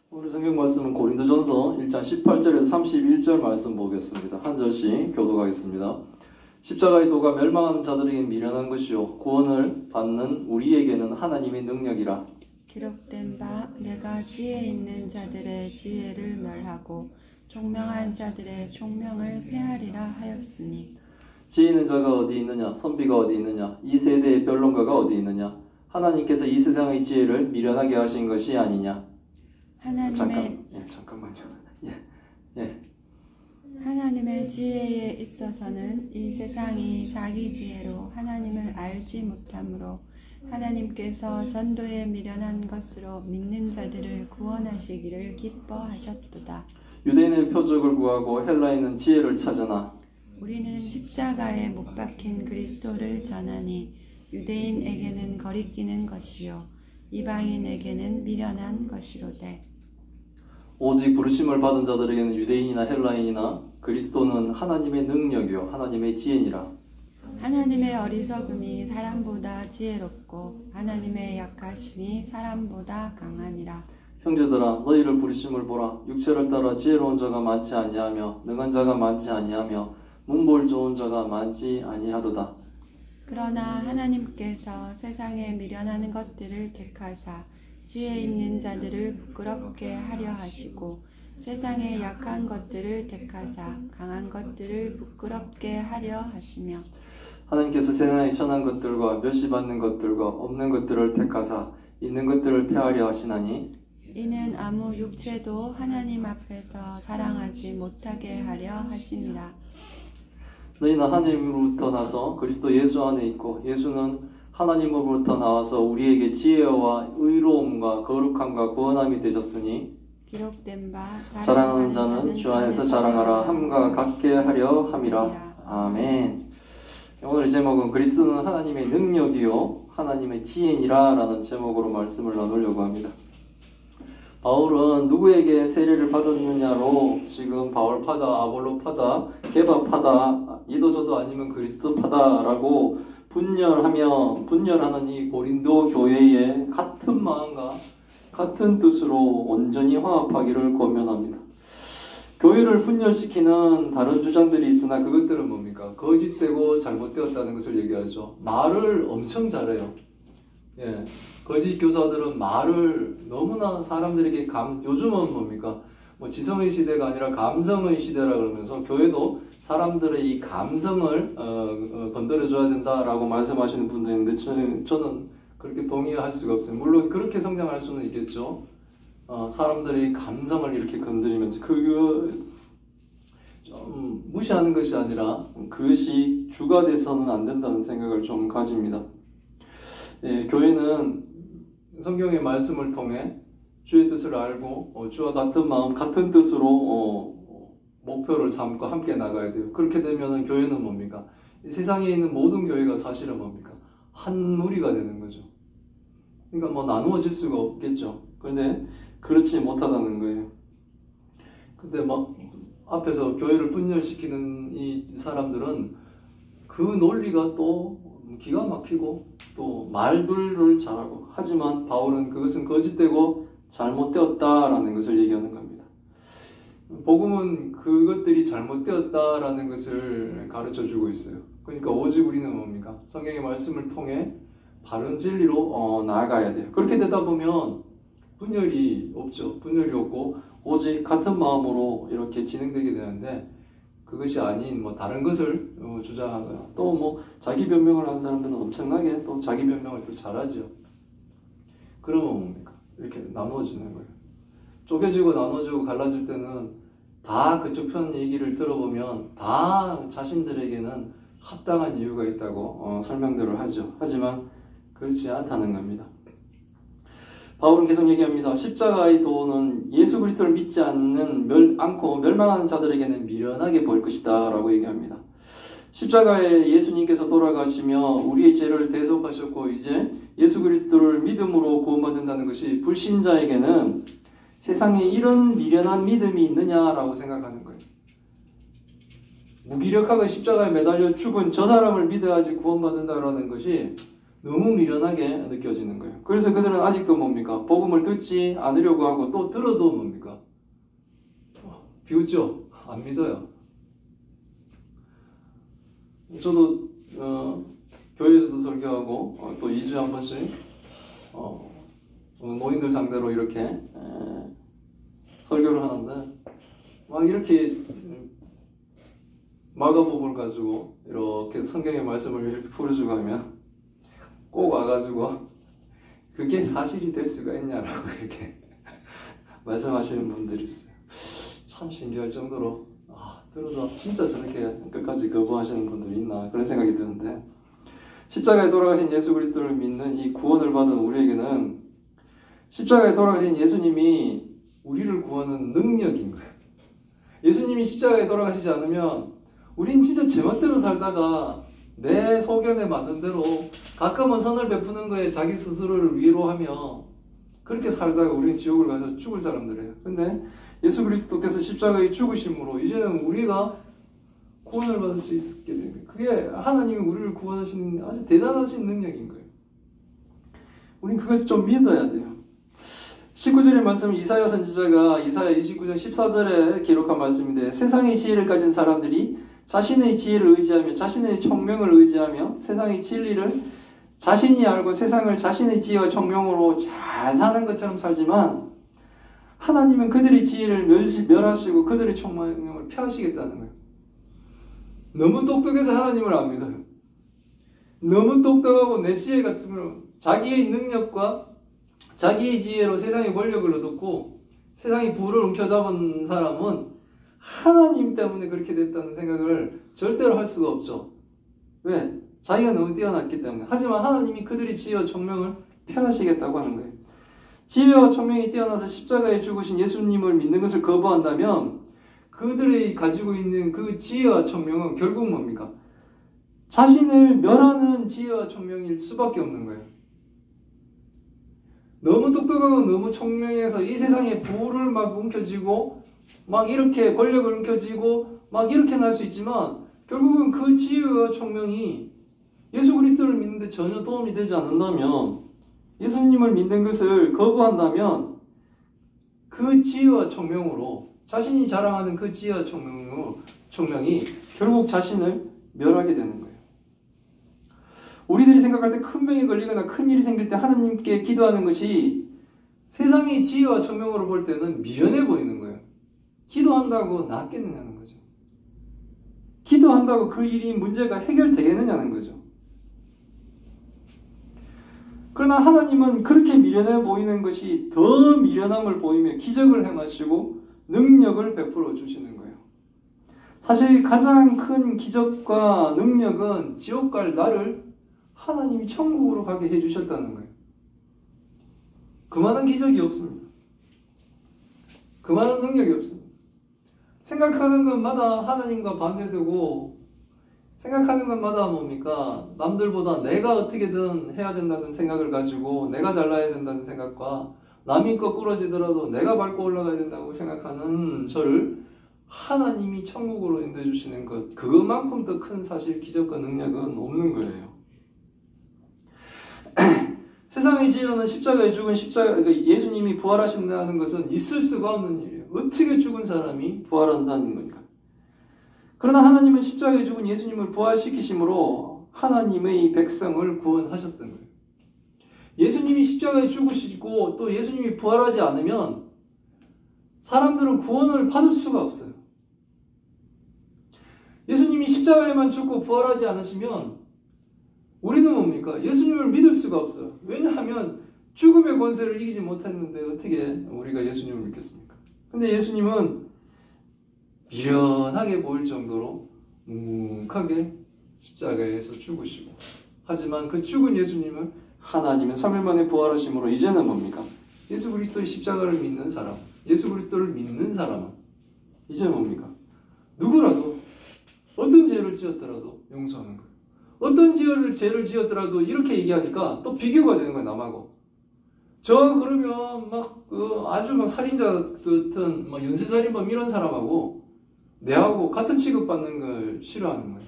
오늘 성경 말씀은 고린도전서 1장 18절에서 31절 말씀 보겠습니다. 한 절씩 교독하겠습니다. 십자가의 도가 멸망하는 자들에게 미련한 것이요 구원을 받는 우리에게는 하나님의 능력이라. 기록된 바 내가 지혜 있는 자들의 지혜를 멸하고 총명한 자들의 총명을 폐하리라 하였으니. 지혜 있는 자가 어디 있느냐? 선비가 어디 있느냐? 이 세대의 변론가가 어디 있느냐? 하나님께서 이 세상의 지혜를 미련하게 하신 것이 아니냐? 잠깐만요. 하나님의 지혜에 있어서는 이 세상이 자기 지혜로 하나님을 알지 못하므로 하나님께서 전도에 미련한 것으로 믿는 자들을 구원하시기를 기뻐하셨도다. 유대인의 표적을 구하고 헬라인은 지혜를 찾으나 우리는 십자가에 못 박힌 그리스도를 전하니 유대인에게는 거리끼는 것이요 이방인에게는 미련한 것이로되 오직 부르심을 받은 자들에게는 유대인이나 헬라인이나 그리스도는 하나님의 능력이요 하나님의 지혜니라. 하나님의 어리석음이 사람보다 지혜롭고 하나님의 약하심이 사람보다 강하니라. 형제들아 너희를 부르심을 보라. 육체를 따라 지혜로운 자가 많지 아니하며 능한 자가 많지 아니하며 문볼 좋은 자가 많지 아니하도다. 그러나 하나님께서 세상에 미련한 것들을 택하사 지혜 있는 자들을 부끄럽게 하려 하시고 세상에 약한 것들을 택하사 강한 것들을 부끄럽게 하려 하시며 하나님께서 세상에 천한 것들과 멸시받는 것들과 없는 것들을 택하사 있는 것들을 폐하려 하시나니 이는 아무 육체도 하나님 앞에서 자랑하지 못하게 하려 하심이라. 너희는 하나님으로부터 나서 그리스도 예수 안에 있고 예수는 하나님으로부터 나와서 우리에게 지혜와 의로움과 거룩함과 구원함이 되셨으니 기록된 바 자랑하는 자는 주 안에서 자랑하라 함과 같게 하려 함이라. 아멘. 오늘의 제목은 그리스도는 하나님의 능력이요 하나님의 지혜니라 라는 제목으로 말씀을 나누려고 합니다. 바울은 누구에게 세례를 받았느냐로 지금 바울파다, 아볼로파다, 게바파다, 이도저도 아니면 그리스도파다라고 분열하는 이 고린도 교회의 같은 마음과 같은 뜻으로 온전히 화합하기를 권면합니다. 교회를 분열시키는 다른 주장들이 있으나 그것들은 뭡니까? 거짓되고 잘못되었다는 것을 얘기하죠. 말을 엄청 잘해요. 거짓 교사들은 말을 너무나 사람들에게 요즘은 뭡니까? 지성의 시대가 아니라 감성의 시대라 그러면서 교회도 사람들의 이 감성을 건드려줘야 된다라고 말씀하시는 분도 있는데 저는 그렇게 동의할 수가 없어요. 물론 그렇게 성장할 수는 있겠죠. 사람들의 감성을 이렇게 건드리면서 그거 좀 무시하는 것이 아니라 그것이 주가 돼서는 안 된다는 생각을 좀 가집니다. 교회는 성경의 말씀을 통해 주의 뜻을 알고 주와 같은 마음, 같은 뜻으로 목표를 삼고 함께 나가야 돼요. 그렇게 되면 교회는 뭡니까? 이 세상에 있는 모든 교회가 사실은 뭡니까? 한 무리가 되는 거죠. 그러니까 나누어질 수가 없겠죠. 그런데 그렇지 못하다는 거예요. 근데 앞에서 교회를 분열시키는 이 사람들은 그 논리가 또 기가 막히고 또 말들을 잘하고 하지만 바울은 그것은 거짓되고 잘못되었다라는 것을 얘기하는 겁니다. 복음은 그것들이 잘못되었다라는 것을 가르쳐주고 있어요. 그러니까 오직 우리는 뭡니까? 성경의 말씀을 통해 바른 진리로 나아가야 돼요. 그렇게 되다 보면 분열이 없죠. 분열이 없고 오직 같은 마음으로 이렇게 진행되게 되는데 그것이 아닌 다른 것을 주장하거나 또 자기 변명을 하는 사람들은 엄청나게 또 자기 변명을 또 잘하죠. 그러면 뭡니까? 이렇게 나누어지는 거예요. 쪼개지고 나눠지고 갈라질 때는 다 그쪽 편 얘기를 들어보면 다 자신들에게는 합당한 이유가 있다고 설명들을 하죠. 하지만 그렇지 않다는 겁니다. 바울은 계속 얘기합니다. 십자가의 도는 예수 그리스도를 믿지 않고 멸망하는 자들에게는 미련하게 보일 것이다 라고 얘기합니다. 십자가에 예수님께서 돌아가시며 우리의 죄를 대속하셨고 이제 예수 그리스도를 믿음으로 구원받는다는 것이 불신자에게는 세상에 이런 미련한 믿음이 있느냐라고 생각하는 거예요. 무기력하게 십자가에 매달려 죽은 저 사람을 믿어야지 구원받는다라는 것이 너무 미련하게 느껴지는 거예요. 그래서 그들은 아직도 뭡니까? 복음을 듣지 않으려고 하고 또 들어도 뭡니까? 비웃죠? 안 믿어요. 저도 교회에서도 설교하고 또 2주에 한 번씩 노인들 상대로 이렇게 설교를 하는데 막 이렇게 마가복음을 가지고 이렇게 성경의 말씀을 이렇게 풀어주고 하면 꼭 와가지고 그게 사실이 될 수가 있냐라고 이렇게 말씀하시는 분들이 있어요. 참 신기할 정도로 들어도 진짜 저렇게 끝까지 거부하시는 분들이 있나 그런 생각이 드는데, 십자가에 돌아가신 예수 그리스도를 믿는 이 구원을 받은 우리에게는 십자가에 돌아가신 예수님이 우리를 구하는 능력인 거예요. 예수님이 십자가에 돌아가시지 않으면 우린 진짜 제멋대로 살다가 내 소견에 맞는 대로 가끔은 선을 베푸는 거에 자기 스스로를 위로하며 그렇게 살다가 우리는 지옥을 가서 죽을 사람들이에요. 근데 예수 그리스도께서 십자가에 죽으심으로 이제는 우리가 구원을 받을 수 있게 되는 거예요. 그게 하나님이 우리를 구원하시는 아주 대단하신 능력인 거예요. 우린 그것을 좀 믿어야 돼요. 19절의 말씀은 이사야 선지자가 이사야 29장 14절에 기록한 말씀인데, 세상의 지혜를 가진 사람들이 자신의 지혜를 의지하며 자신의 총명을 의지하며 세상의 진리를 자신이 알고 세상을 자신의 지혜와 총명으로 잘 사는 것처럼 살지만, 하나님은 그들의 지혜를 멸하시고 그들의 총명을 폐하시겠다는 거예요. 너무 똑똑해서 하나님을 안 믿어요. 너무 똑똑하고 내 지혜 같은 걸 자기의 능력과 자기의 지혜로 세상의 권력을 얻었고 세상의 부를 움켜잡은 사람은 하나님 때문에 그렇게 됐다는 생각을 절대로 할 수가 없죠. 왜? 자기가 너무 뛰어났기 때문에. 하지만 하나님이 그들의 지혜와 총명을 폐하시겠다고 하는 거예요. 지혜와 총명이 뛰어나서 십자가에 죽으신 예수님을 믿는 것을 거부한다면 그들이 가지고 있는 그 지혜와 총명은 결국 뭡니까? 자신을 멸하는 지혜와 총명일 수밖에 없는 거예요. 너무 똑똑하고 너무 총명해서 이 세상에 부를 막 움켜쥐고 막 이렇게 권력을 움켜쥐고 막 이렇게 날 수 있지만 결국은 그 지혜와 총명이 예수 그리스도를 믿는데 전혀 도움이 되지 않는다면, 예수님을 믿는 것을 거부한다면 그 지혜와 총명으로 자신이 자랑하는 그 지혜와 총명이 결국 자신을 멸하게 되는 거예요. 우리들이 생각할 때 큰 병이 걸리거나 큰 일이 생길 때 하나님께 기도하는 것이 세상의 지혜와 총명으로 볼 때는 미련해 보이는 거예요. 기도한다고 낫겠느냐는 거죠. 기도한다고 그 일이 문제가 해결되겠느냐는 거죠. 그러나 하나님은 그렇게 미련해 보이는 것이 더 미련함을 보이며 기적을 행하시고 능력을 베풀어 주시는 거예요. 사실 가장 큰 기적과 능력은 지옥 갈 나를 하나님이 천국으로 가게 해주셨다는 거예요. 그만한 기적이 없습니다. 그만한 능력이 없습니다. 생각하는 것마다 하나님과 반대되고, 생각하는 것마다 뭡니까? 남들보다 내가 어떻게든 해야 된다는 생각을 가지고 내가 잘나야 된다는 생각과 남이 거꾸러지더라도 내가 밟고 올라가야 된다고 생각하는 저를 하나님이 천국으로 인도해 주시는 것, 그것만큼 더 큰 사실 기적과 능력은 없는 거예요. 세상의 지혜로는 십자가에 죽은 예수님이 부활하신다는 것은 있을 수가 없는 일이에요. 어떻게 죽은 사람이 부활한다는 겁니까? 그러나 하나님은 십자가에 죽은 예수님을 부활시키심으로 하나님의 백성을 구원하셨던 거예요. 예수님이 십자가에 죽으시고 또 예수님이 부활하지 않으면 사람들은 구원을 받을 수가 없어요. 예수님이 십자가에만 죽고 부활하지 않으시면 우리는 뭡니까? 예수님을 믿을 수가 없어요. 왜냐하면 죽음의 권세를 이기지 못했는데 어떻게 우리가 예수님을 믿겠습니까? 근데 예수님은 미련하게 보일 정도로 묵묵하게 십자가에서 죽으시고, 하지만 그 죽은 예수님을 하나님은 3일 만에 부활하심으로 이제는 뭡니까? 예수 그리스도의 십자가를 믿는 사람, 예수 그리스도를 믿는 사람은 이제 뭡니까? 누구라도 어떤 죄를 지었더라도 용서하는 거예요. 어떤 죄를 지었더라도 이렇게 얘기하니까 또 비교가 되는 거예요, 남하고. 저 그러면 아주 살인자 같은 연쇄살인범 이런 사람하고 내하고 같은 취급받는 걸 싫어하는 거예요.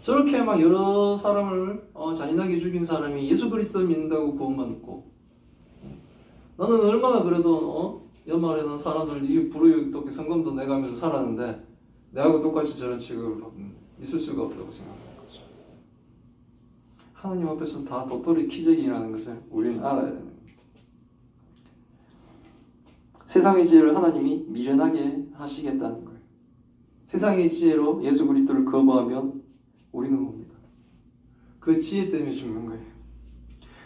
저렇게 막 여러 사람을 잔인하게 죽인 사람이 예수 그리스도를 믿는다고 구원받고, 나는 얼마나 그래도 연말에는 사람들 이 불우이웃돕게 성금도 내가면서 살았는데 내하고 똑같이 저런 취급을 있을 수가 없다고 생각하는 거죠. 하나님 앞에서 다 도토리 키재기라는 것을 우리는 알아야 됩니다. 세상의 지혜를 하나님이 미련하게 하시겠다는 거예요. 세상의 지혜로 예수 그리스도를 거부하면 우리는 뭡니까? 그 지혜 때문에 죽는 거예요.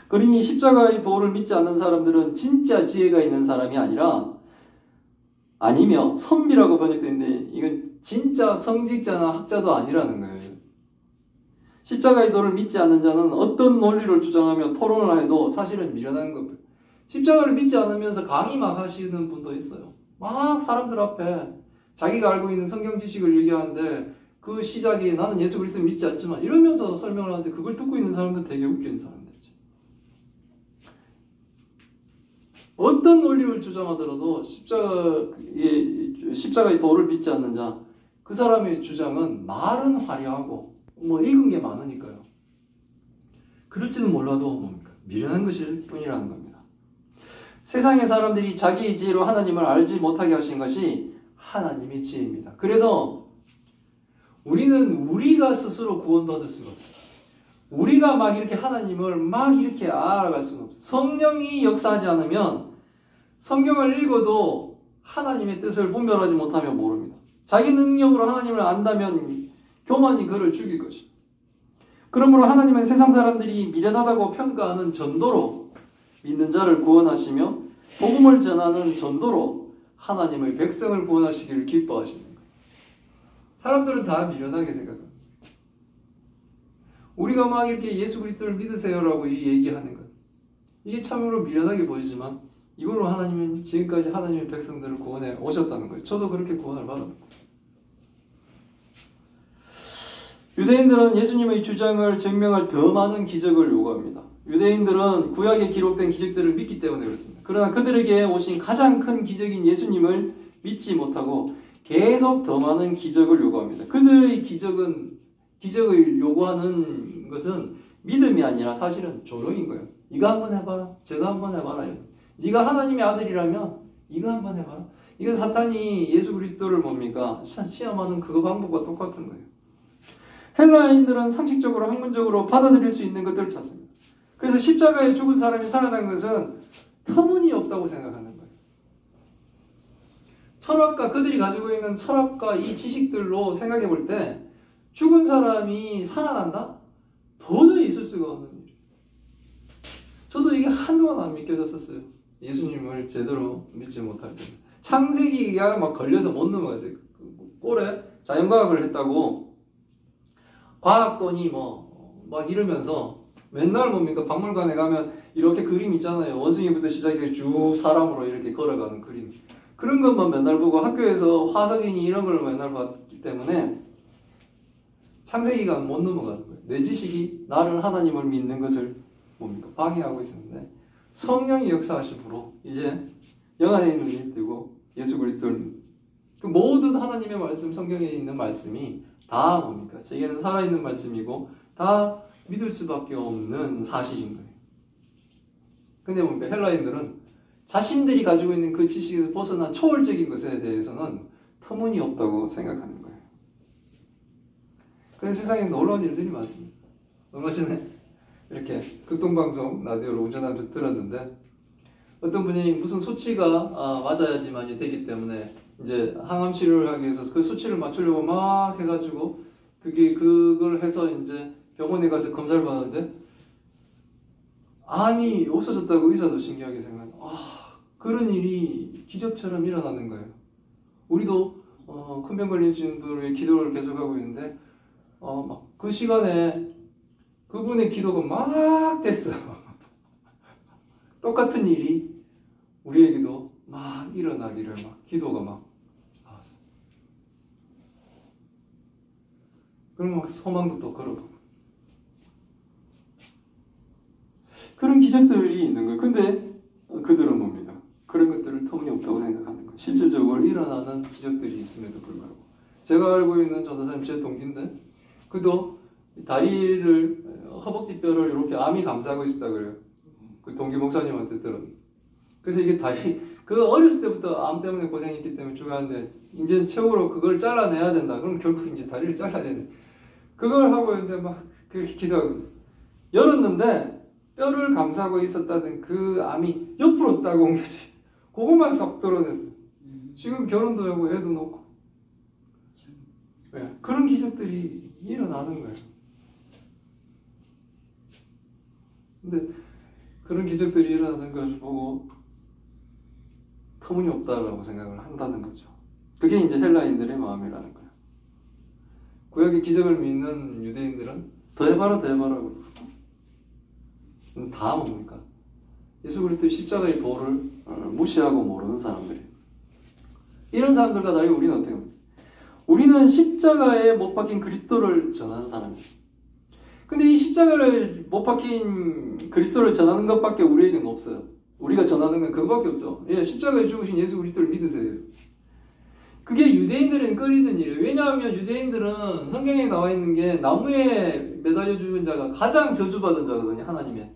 그러니 십자가의 도를 믿지 않는 사람들은 진짜 지혜가 있는 사람이 아니며 선비라고 번역되어 있는데 이건 진짜 성직자나 학자도 아니라는 거예요. 십자가의 도를 믿지 않는 자는 어떤 논리를 주장하며 토론을 해도 사실은 미련한 겁니다. 십자가를 믿지 않으면서 강의 막 하시는 분도 있어요. 막 사람들 앞에 자기가 알고 있는 성경 지식을 얘기하는데 그 시작이 나는 예수 그리스도를 믿지 않지만 이러면서 설명을 하는데 그걸 듣고 있는 사람들은 되게 웃기는 사람들이죠. 어떤 논리를 주장하더라도 십자가의 도를 믿지 않는 자, 그 사람의 주장은 말은 화려하고 읽은 게 많으니까요. 그럴지는 몰라도 뭡니까? 미련한 것일 뿐이라는 겁니다. 세상의 사람들이 자기의 지혜로 하나님을 알지 못하게 하신 것이 하나님의 지혜입니다. 그래서 우리는 우리가 스스로 구원받을 수가 없어요. 우리가 막 이렇게 하나님을 막 이렇게 알아갈 수는 없어요. 성령이 역사하지 않으면 성경을 읽어도 하나님의 뜻을 분별하지 못하면 모릅니다. 자기 능력으로 하나님을 안다면 교만이 그를 죽일 것입니다. 그러므로 하나님은 세상 사람들이 미련하다고 평가하는 전도로 믿는 자를 구원하시며 복음을 전하는 전도로 하나님의 백성을 구원하시기를 기뻐하시는 거예요. 사람들은 다 미련하게 생각합니다. 우리가 막 이렇게 예수 그리스도를 믿으세요라고 얘기하는 것, 이게 참으로 미련하게 보이지만 이걸로 하나님은 지금까지 하나님의 백성들을 구원해 오셨다는 거예요. 저도 그렇게 구원을 받았습니다. 유대인들은 예수님의 주장을 증명할 더 많은 기적을 요구합니다. 유대인들은 구약에 기록된 기적들을 믿기 때문에 그렇습니다. 그러나 그들에게 오신 가장 큰 기적인 예수님을 믿지 못하고 계속 더 많은 기적을 요구합니다. 그들의 기적을 요구하는 것은 믿음이 아니라 사실은 조롱인 거예요. 이거 한번 해봐라. 저거 한번 해봐라. 네가 하나님의 아들이라면 이거 한번 해봐라. 이건 사탄이 예수 그리스도를 뭡니까? 시험하는 그 방법과 똑같은 거예요. 헬라인들은 상식적으로 학문적으로 받아들일 수 있는 것들을 찾습니다. 그래서 십자가에 죽은 사람이 살아난 것은 터무니없다고 생각하는 거예요. 철학과 그들이 가지고 있는 철학과 이 지식들로 생각해 볼 때 죽은 사람이 살아난다? 도저히 있을 수가 없는 일이에요. 저도 이게 한동안 안 믿겨졌었어요. 예수님을 제대로 믿지 못할 때. 창세기가 막 걸려서 못 넘어갔어요. 꼴에 자연과학을 했다고 과학돈이 막 이러면서 맨날 뭡니까? 박물관에 가면 이렇게 그림 있잖아요. 원숭이부터 시작해서 쭉 사람으로 이렇게 걸어가는 그림. 그런 것만 맨날 보고 학교에서 화석이니 이런 걸 맨날 봤기 때문에 창세기가 못 넘어가는 거예요. 내 지식이 나를 하나님을 믿는 것을 뭡니까? 방해하고 있었는데 성령이 역사하심으로 이제 영안의 눈이 뜨고 예수 그리스도를 그 모든 하나님의 말씀, 성경에 있는 말씀이 다 뭡니까? 제게는 살아있는 말씀이고 다 믿을 수밖에 없는 사실인 거예요. 근데 뭡니까? 헬라인들은 자신들이 가지고 있는 그 지식에서 벗어난 초월적인 것에 대해서는 터무니없다고 생각하는 거예요. 그래서 세상에 놀라운 일들이 많습니다. 얼마 전에 이렇게 극동방송 라디오를 운전하면서 들었는데 어떤 분이 무슨 수치가 맞아야지만 되기 때문에 이제 항암 치료를 하기 위해서 그 수치를 맞추려고 막 해가지고 그걸 해서 이제 병원에 가서 검사를 받았는데 암이 없어졌다고 의사도 신기하게 생각해요. 그런 일이 기적처럼 일어나는 거예요. 우리도 큰 병 걸리신 분을 위해 기도를 계속하고 있는데 막 그 시간에 그분의 기도가 막 됐어요. 똑같은 일이 우리에게도 막 일어나기를 막 기도가 막 나왔어요. 그럼 막 소망도 또 걸어보고 그런 기적들이 있는 거예요. 근데 그들은 뭡니까? 그런 것들을 터무니없다고 생각하는 거예요. 실질적으로 일어나는 기적들이 있음에도 불구하고 제가 알고 있는 전도사님 제 동기인데 그도 다리를 허벅지 뼈를 이렇게 암이 감싸고 있었다 그래요. 그 동기 목사님한테 들은. 그래서 이게 다리 그 어렸을 때부터 암 때문에 고생했기 때문에 죽었는데 이제 최후로 그걸 잘라내야 된다. 그럼 결국 이제 다리를 잘라야 되는데 그걸 하고 있는데 막 그렇게 기도하고 열었는데 뼈를 감싸고 있었다는 그 암이 옆으로 딱 옮겨져. 그것만 싹 드러냈어. 지금 결혼도 하고 애도 놓고. 왜? 그런 기적들이 일어나는 거예요. 근데 그런 기적들이 일어나는 것을 보고 터무니없다라고 생각을 한다는 거죠. 그게 이제 헬라인들의 마음이라는 거예요. 구약의 기적을 믿는 유대인들은 더 해봐라 더 해봐라고. 다 뭡니까? 예수 그리스도의 십자가의 도를 무시하고 모르는 사람들이에요. 이런 사람들과 달리 우리는 어떻게 합니까? 우리는 십자가에 못 박힌 그리스도를 전하는 사람이에요. 근데 이 십자가를 못 박힌 그리스도를 전하는 것밖에 우리에게는 없어요. 우리가 전하는 건 그거밖에 없어. 예, 십자가에 죽으신 예수 그리스도를 믿으세요. 그게 유대인들은 꺼리던 일이에요. 왜냐하면 유대인들은 성경에 나와 있는 게 나무에 매달려 죽은 자가 가장 저주받은 자거든요. 하나님의.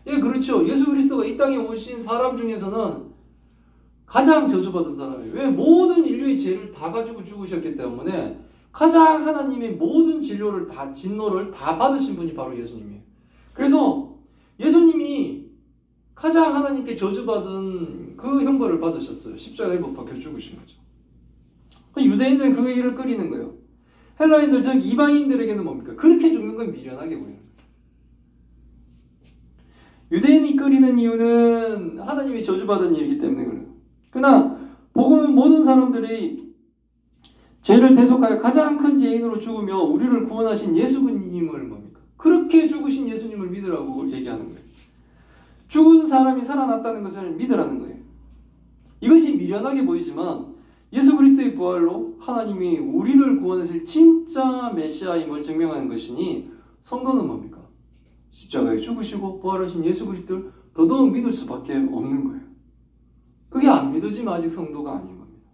예, 그렇죠. 예수 그리스도가 이 땅에 오신 사람 중에서는 가장 저주받은 사람이에요. 왜? 모든 인류의 죄를 다 가지고 죽으셨기 때문에 가장 하나님의 모든 진노를 다 받으신 분이 바로 예수님이에요. 그래서 예수님이 가장 하나님께 저주받은 그 형벌을 받으셨어요. 십자가에 못 박혀 죽으신 거죠. 유대인들은 그 일을 꺼리는 거예요. 헬라인들, 즉 이방인들에게는 뭡니까? 그렇게 죽는 건 미련하게 보이는 거예요. 유대인이 꺼리는 이유는 하나님이 저주받은 일이기 때문에 그래요. 그러나 복음은 모든 사람들이 죄를 대속하여 가장 큰 죄인으로 죽으며 우리를 구원하신 예수님을 뭡니까? 그렇게 죽으신 예수님을 믿으라고 얘기하는 거예요. 죽은 사람이 살아났다는 것을 믿으라는 거예요. 이것이 미련하게 보이지만 예수 그리스도의 부활로 하나님이 우리를 구원하실 진짜 메시아임을 증명하는 것이니 성도는 뭡니까? 십자가에 죽으시고 부활하신 예수 그리스도를 더더욱 믿을 수밖에 없는 거예요. 그게 안 믿어지면 아직 성도가 아닌 겁니다.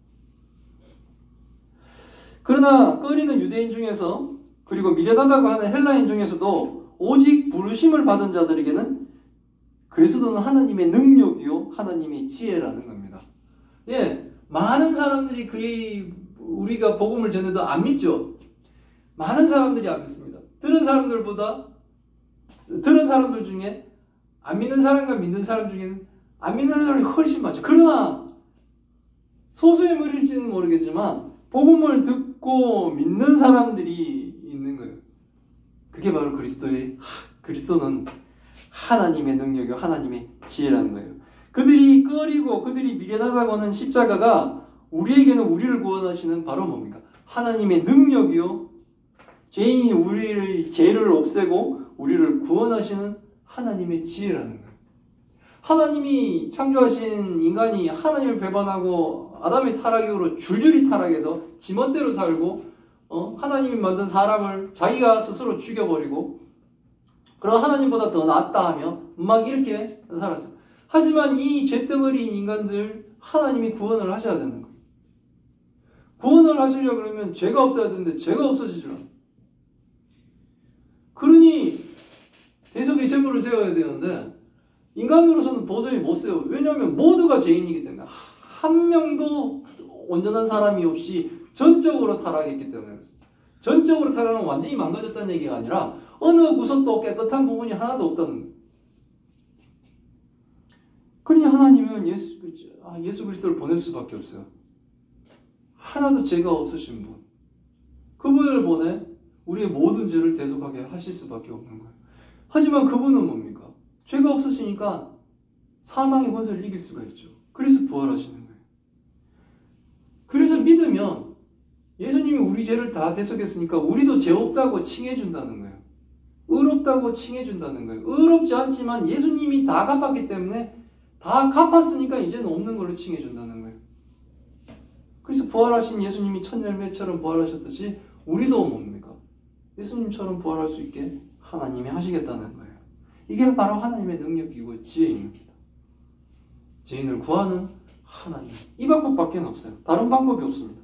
그러나 꺼리는 유대인 중에서 그리고 미련하다고 하는 헬라인 중에서도 오직 부르심을 받은 자들에게는 그리스도는 하나님의 능력이요 하나님의 지혜라는 겁니다. 예, 많은 사람들이 우리가 복음을 전해도 안 믿죠. 많은 사람들이 안 믿습니다. 들은 사람들 중에 안 믿는 사람과 믿는 사람 중에는 안 믿는 사람이 훨씬 많죠. 그러나 소수의 무리일지는 모르겠지만 복음을 듣고 믿는 사람들이 있는 거예요. 그게 바로 그리스도는 하나님의 능력이요 하나님의 지혜라는 거예요. 그들이 꺼리고 그들이 미련하다고 하는 십자가가 우리에게는 우리를 구원하시는 바로 뭡니까? 하나님의 능력이요 죄인이 우리의 죄를 없애고 우리를 구원하시는 하나님의 지혜라는 거예요. 하나님이 창조하신 인간이 하나님을 배반하고 아담의 타락 이후로 줄줄이 타락해서 지멋대로 살고 하나님이 만든 사람을 자기가 스스로 죽여버리고 그런 하나님보다 더 낫다 하며 막 이렇게 살았어요. 하지만 이 죄덩어리인 인간들 하나님이 구원을 하셔야 되는 거예요. 구원을 하시려고 그러면 죄가 없어야 되는데 죄가 없어지질 않아요. 그러니 대속의 제물을 세워야 되는데 인간으로서는 도저히 못 세워요. 왜냐하면 모두가 죄인이기 때문에 한 명도 온전한 사람이 없이 전적으로 타락했기 때문에 그렇습니다. 전적으로 타락은 완전히 망가졌다는 얘기가 아니라 어느 구석도 깨끗한 부분이 하나도 없다는 거예요. 그러니 하나님은 예수 그리스도를 보낼 수밖에 없어요. 하나도 죄가 없으신 분. 그분을 보내 우리의 모든 죄를 대속하게 하실 수밖에 없는 거예요. 하지만 그분은 뭡니까? 죄가 없으시니까 사망의 권세를 이길 수가 있죠. 그래서 부활하시는 거예요. 그래서 믿으면 예수님이 우리 죄를 다 대속했으니까 우리도 죄 없다고 칭해준다는 거예요. 의롭다고 칭해준다는 거예요. 의롭지 않지만 예수님이 다 갚았기 때문에 다 갚았으니까 이제는 없는 걸로 칭해준다는 거예요. 그래서 부활하신 예수님이 첫 열매처럼 부활하셨듯이 우리도 뭡니까? 예수님처럼 부활할 수 있게 하나님이 하시겠다는 거예요. 이게 바로 하나님의 능력이고 지혜입니다. 죄인을 구하는 하나님. 이 방법밖에 없어요. 다른 방법이 없습니다.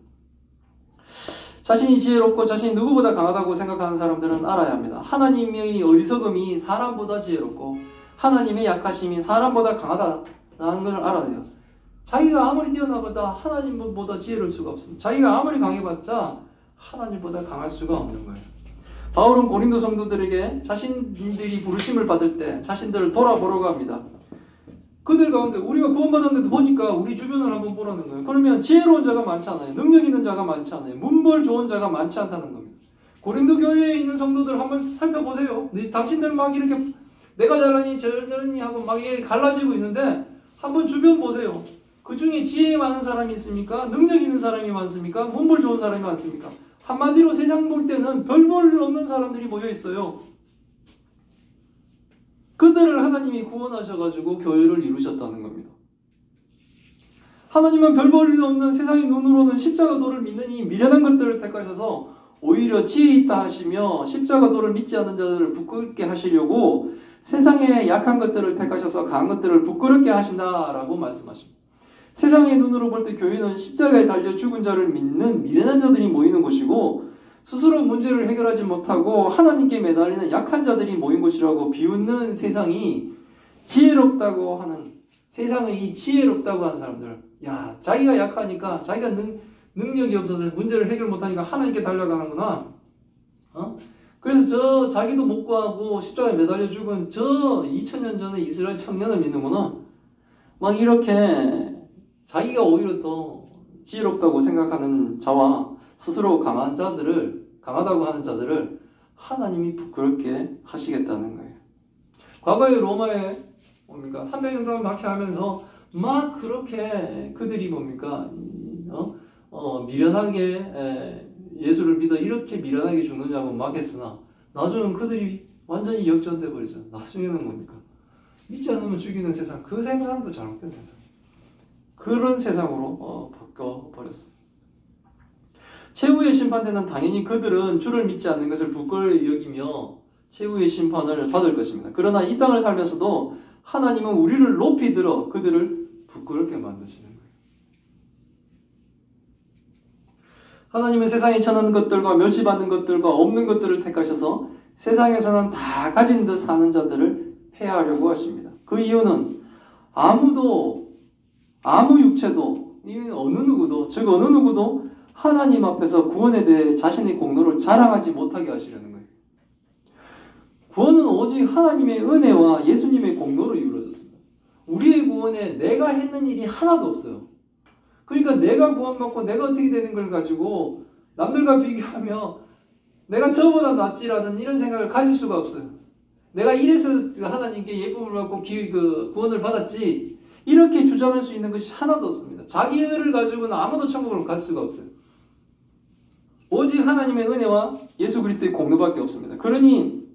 자신이 지혜롭고 자신이 누구보다 강하다고 생각하는 사람들은 알아야 합니다. 하나님의 어리석음이 사람보다 지혜롭고 하나님의 약하심이 사람보다 강하다라는 걸 알아야 돼요. 자기가 아무리 뛰어나보다 하나님보다 지혜로울 수가 없습니다. 자기가 아무리 강해봤자 하나님보다 강할 수가 없는 거예요. 바울은 고린도 성도들에게 자신들이 부르심을 받을 때 자신들을 돌아보라고 합니다. 그들 가운데 우리가 구원받았는데도 보니까 우리 주변을 한번 보라는 거예요. 그러면 지혜로운 자가 많지 않아요. 능력 있는 자가 많지 않아요. 문벌 좋은 자가 많지 않다는 겁니다. 고린도 교회에 있는 성도들 한번 살펴보세요. 당신들 막 이렇게 내가 잘하니 저러니 하고 막 이렇게 갈라지고 있는데 한번 주변 보세요. 그 중에 지혜 많은 사람이 있습니까? 능력 있는 사람이 많습니까? 문벌 좋은 사람이 많습니까? 한마디로 세상 볼 때는 별 볼 없는 사람들이 모여 있어요. 그들을 하나님이 구원하셔가지고 교회를 이루셨다는 겁니다. 하나님은 별 볼 없는 세상의 눈으로는 십자가도를 믿는 이 미련한 것들을 택하셔서 오히려 지혜 있다 하시며 십자가도를 믿지 않는 자들을 부끄럽게 하시려고 세상의 약한 것들을 택하셔서 강한 것들을 부끄럽게 하신다라고 말씀하십니다. 세상의 눈으로 볼 때 교회는 십자가에 달려 죽은 자를 믿는 미련한 자들이 모이는 곳이고 스스로 문제를 해결하지 못하고 하나님께 매달리는 약한 자들이 모인 곳이라고 비웃는 세상이 지혜롭다고 하는 세상의 이 지혜롭다고 하는 사람들, 야 자기가 약하니까 자기가 능력이 없어서 문제를 해결 못하니까 하나님께 달려가는구나. 그래서 저 자기도 못 구하고 십자가에 매달려 죽은 저 2000년 전에 이스라엘 청년을 믿는구나. 막 이렇게 자기가 오히려 더 지혜롭다고 생각하는 자와 스스로 강하다고 하는 자들을 하나님이 부끄럽게 하시겠다는 거예요. 과거에 로마에 뭡니까? 300년 동안 박해하면서 막 그렇게 그들이 뭡니까? 미련하게 예수를 믿어 이렇게 미련하게 죽느냐고 막 했으나 나중에는 그들이 완전히 역전돼 버리죠. 나중에는 뭡니까? 믿지 않으면 죽이는 세상, 그 세상도 잘못된 세상. 그런 세상으로 바뀌어버렸어요. 최후의 심판 때는 당연히 그들은 주를 믿지 않는 것을 부끄러이 여기며 최후의 심판을 받을 것입니다. 그러나 이 땅을 살면서도 하나님은 우리를 높이 들어 그들을 부끄럽게 만드시는 거예요. 하나님은 세상에 천한 것들과 멸시받는 것들과 없는 것들을 택하셔서 세상에서는 다 가진 듯 사는 자들을 폐하려고 하십니다. 그 이유는 아무 육체도 어느 누구도 하나님 앞에서 구원에 대해 자신의 공로를 자랑하지 못하게 하시려는 거예요. 구원은 오직 하나님의 은혜와 예수님의 공로로 이루어졌습니다. 우리의 구원에 내가 했는 일이 하나도 없어요. 그러니까 내가 구원받고 내가 어떻게 되는 걸 가지고 남들과 비교하며 내가 저보다 낫지라는 이런 생각을 가질 수가 없어요. 내가 이래서 하나님께 예쁨을 받고 구원을 받았지 이렇게 주장할 수 있는 것이 하나도 없습니다. 자기 의를 가지고는 아무도 천국을 갈 수가 없어요. 오직 하나님의 은혜와 예수 그리스도의 공로밖에 없습니다. 그러니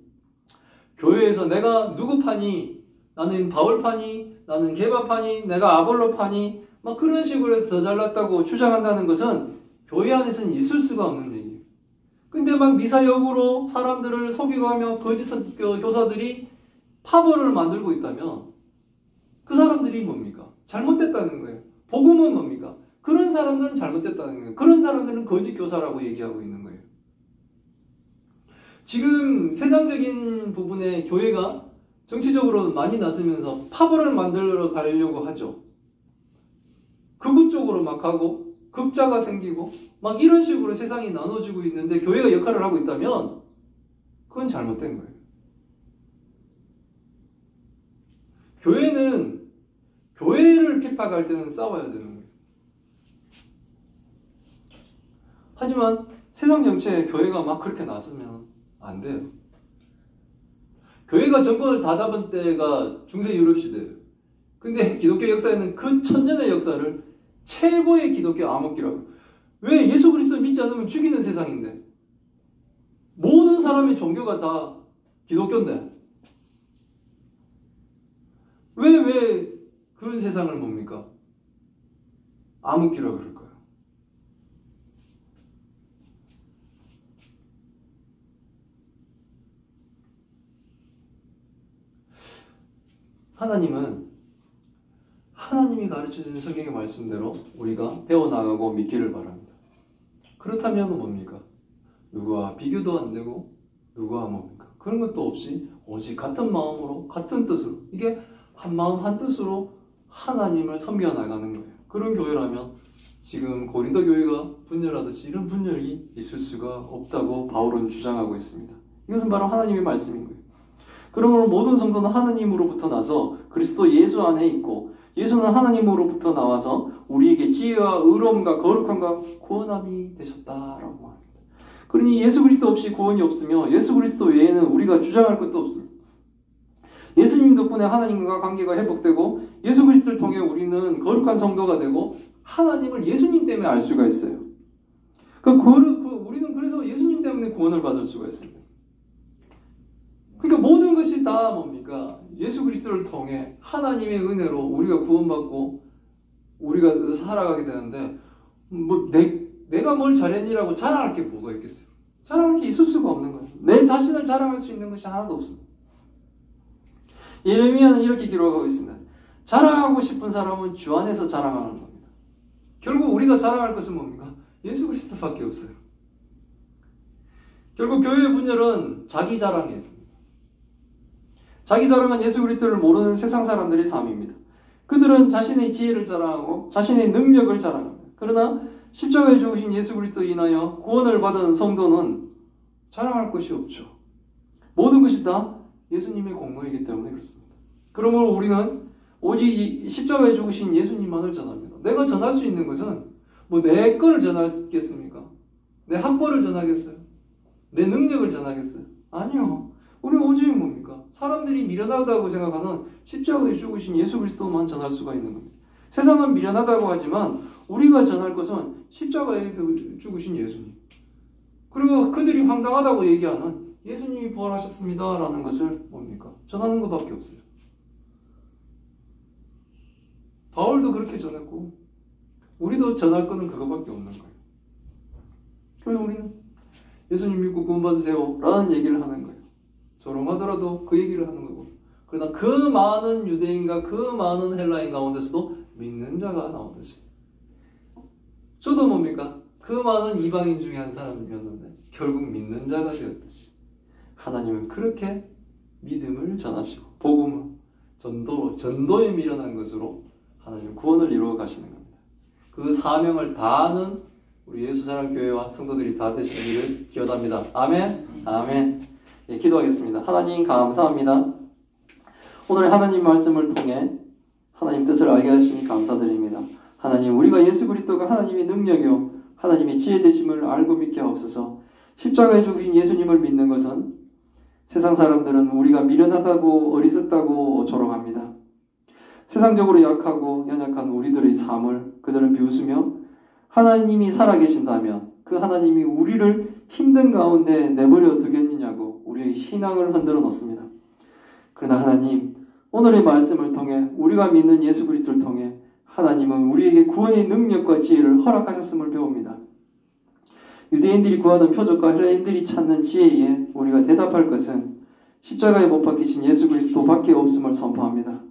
교회에서 내가 누구 파니, 나는 바울 파니, 나는 게바 파니, 내가 아볼로 파니 막 그런 식으로 더 잘났다고 주장한다는 것은 교회 안에서는 있을 수가 없는 얘기예요. 근데 막 미사역으로 사람들을 속이고 하며 거짓 교사들이 파벌을 만들고 있다면 그 사람들이 뭡니까? 잘못됐다는 거예요. 복음은 뭡니까? 그런 사람들은 잘못됐다는 거예요. 그런 사람들은 거짓 교사라고 얘기하고 있는 거예요. 지금 세상적인 부분에 교회가 정치적으로 많이 나서면서 파벌을 만들어 가려고 하죠. 극우 쪽으로 막 가고 극자가 생기고 막 이런 식으로 세상이 나눠지고 있는데 교회가 역할을 하고 있다면 그건 잘못된 거예요. 교회는 교회를 핍박할 때는 싸워야 되는 거예요. 하지만 세상 정치에 교회가 막 그렇게 나서면 안 돼요. 교회가 정권을 다 잡은 때가 중세 유럽 시대예요. 근데 기독교 역사에는 그 천년의 역사를 최고의 기독교 암흑기라고. 왜? 예수 그리스도 믿지 않으면 죽이는 세상인데. 모든 사람의 종교가 다 기독교인데. 왜 그런 세상을 뭡니까? 암흑기라고 그럴까요? 하나님은 하나님이 가르쳐주신 성경의 말씀대로 우리가 배워나가고 믿기를 바랍니다. 그렇다면 뭡니까? 누구와 비교도 안 되고 누구와 뭡니까? 그런 것도 없이 오직 같은 마음으로 같은 뜻으로 이게 한 마음 한 뜻으로 하나님을 섬겨 나가는 거예요. 그런 교회라면 지금 고린도 교회가 분열하듯이 이런 분열이 있을 수가 없다고 바울은 주장하고 있습니다. 이것은 바로 하나님의 말씀인 거예요. 그러므로 모든 성도는 하나님으로부터 나서 그리스도 예수 안에 있고 예수는 하나님으로부터 나와서 우리에게 지혜와 의로움과 거룩함과 구원함이 되셨다라고 합니다. 그러니 예수 그리스도 없이 구원이 없으며 예수 그리스도 외에는 우리가 주장할 것도 없습니다. 예수님 덕분에 하나님과 관계가 회복되고 예수 그리스도를 통해 우리는 거룩한 성도가 되고 하나님을 예수님 때문에 알 수가 있어요. 우리는 그래서 예수님 때문에 구원을 받을 수가 있습니다. 그러니까 모든 것이 다 뭡니까? 예수 그리스도를 통해 하나님의 은혜로 우리가 구원받고 우리가 살아가게 되는데 내가 뭘 잘했니라고 자랑할 게 뭐가 있겠어요? 자랑할 게 있을 수가 없는 거예요. 내 자신을 자랑할 수 있는 것이 하나도 없습니다. 예레미야는 이렇게 기록하고 있습니다. 자랑하고 싶은 사람은 주 안에서 자랑하는 겁니다. 결국 우리가 자랑할 것은 뭡니까? 예수 그리스도밖에 없어요. 결국 교회의 분열은 자기 자랑에 있습니다. 자기 자랑은 예수 그리스도를 모르는 세상 사람들의 삶입니다. 그들은 자신의 지혜를 자랑하고 자신의 능력을 자랑합니다. 그러나 십자가에 죽으신 예수 그리스도로 인하여 구원을 받은 성도는 자랑할 것이 없죠. 모든 것이 다 예수님의 공로이기 때문에 그렇습니다. 그러므로 우리는 오직 십자가에 죽으신 예수님만을 전합니다. 내가 전할 수 있는 것은 내 거를 전하겠습니까? 내 학벌을 전하겠어요? 내 능력을 전하겠어요? 아니요. 우리는 오직 뭡니까? 사람들이 미련하다고 생각하는 십자가에 죽으신 예수 그리스도만 전할 수가 있는 겁니다. 세상은 미련하다고 하지만 우리가 전할 것은 십자가에 죽으신 예수님. 그리고 그들이 황당하다고 얘기하는 예수님이 부활하셨습니다 라는 것을 뭡니까? 전하는 것밖에 없어요. 바울도 그렇게 전했고 우리도 전할 것은 그것밖에 없는 거예요. 그래서 우리는 예수님 믿고 구원받으세요 라는 얘기를 하는 거예요. 조롱하더라도 그 얘기를 하는 거고, 그러나 그 많은 유대인과 그 많은 헬라인 가운데서도 믿는 자가 나오듯이, 저도 뭡니까? 그 많은 이방인 중에 한 사람이었는데 결국 믿는 자가 되었듯이 하나님은 그렇게 믿음을 전하시고 복음을 전도에 미련한 것으로 하나님은 구원을 이루어 가시는 겁니다. 그 사명을 다하는 우리 예수사랑교회와 성도들이 다 되시기를 기원합니다. 아멘. 아멘. 예, 기도하겠습니다. 하나님 감사합니다. 오늘 하나님 말씀을 통해 하나님 뜻을 알게 하시니 감사드립니다. 하나님, 우리가 예수 그리스도가 하나님의 능력이요 하나님의 지혜 되심을 알고 믿게 하옵소서. 십자가에 죽으신 예수님을 믿는 것은 세상 사람들은 우리가 미련하다고 어리석다고 조롱합니다. 세상적으로 약하고 연약한 우리들의 삶을 그들은 비웃으며 하나님이 살아계신다면 그 하나님이 우리를 힘든 가운데 내버려 두겠느냐고 우리의 신앙을 흔들어 놓습니다. 그러나 하나님, 오늘의 말씀을 통해 우리가 믿는 예수 그리스도를 통해 하나님은 우리에게 구원의 능력과 지혜를 허락하셨음을 배웁니다. 유대인들이 구하는 표적과 헬라인들이 찾는 지혜에 우리가 대답할 것은 십자가에 못 박히신 예수 그리스도밖에 없음을 선포합니다.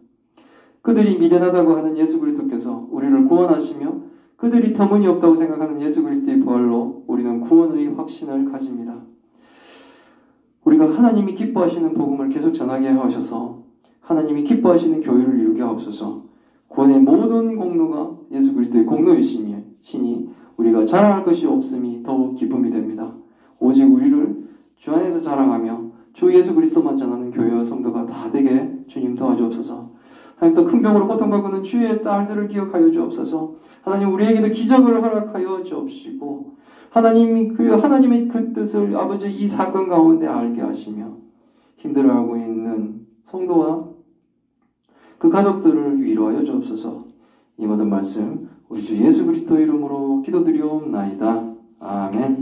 그들이 미련하다고 하는 예수 그리스도께서 우리를 구원하시며 그들이 터무니없다고 생각하는 예수 그리스도의 부활로 우리는 구원의 확신을 가집니다. 우리가 하나님이 기뻐하시는 복음을 계속 전하게 하셔서 하나님이 기뻐하시는 교회를 이루게 하옵소서. 구원의 모든 공로가 예수 그리스도의 공로이시니 우리가 자랑할 것이 없음이 더욱 기쁨이 됩니다. 오직 우리를 주 안에서 자랑하며 주 예수 그리스도만 전하는 교회와 성도가 다 되게 주님 도와주옵소서. 하나님, 또 큰 병으로 고통받고 있는 주의 딸들을 기억하여 주옵소서. 하나님, 우리에게도 기적을 허락하여 주옵시고 하나님의 그 뜻을 아버지 이 사건 가운데 알게 하시며 힘들어하고 있는 성도와 그 가족들을 위로하여 주옵소서. 이 모든 말씀 우리 주 예수 그리스도 이름으로 기도드리옵나이다. 아멘.